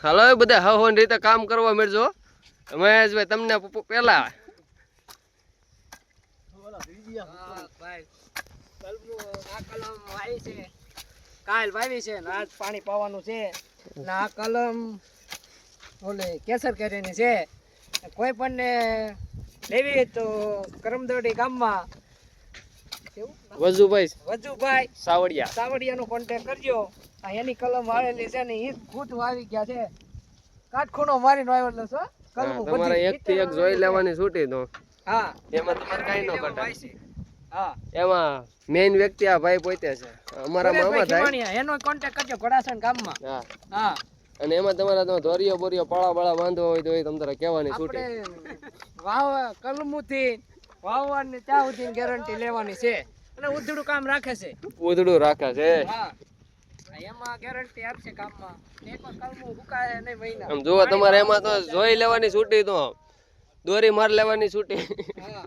હાલો બધા હવન રીતે કામ કરવા મળજો મહેશભાઈ તમને પેલા કાલ વાવી છે ને આજ પાણી પાવાનું છે ને આ કલમ ઓલે કેસર કેરીની છે કોઈ પણ ને લેવી તો કરમદોડી ગામમાં વજુભાઈ સાવડિયાનો કોન્ટેક્ટ કરજો. એની કલમ વાળેલી છે ને એ ખુદ વાવી ગયા છે. કાટખૂણો મારીને વાવેલો છો. તમારે એક થી એક જોઈ લેવાની છૂટી તો હા એમાં તમારે કઈ ન કટાય. હા એમાં મેઇન વ્યક્તિ આ ભાઈ પોતે છે અમારા મામા થાય એનો કોન્ટેક્ટ કરજો ઘોડાસણ ગામમાં. હા હા અને એમાં તમારે ધોરિયો બોરિયો પાળા બાળા બાંધવો હોય તો એ તમારે કહેવાની છૂટી. વાવ કલમુથી વાવવાની ત્યાં સુધી ગેરંટી લેવાની છે અને ઉધડું કામ રાખે છે. ઉધડું રાખે છે. હા એમાં ગેરંટી આપશે કામમાં. એકવાર કલમું હુકાય નહીં મહિના. આમ જો તમારે એમાં તો જોઈ લેવાની છૂટી તો દોરી માર લેવાની છૂટી. હા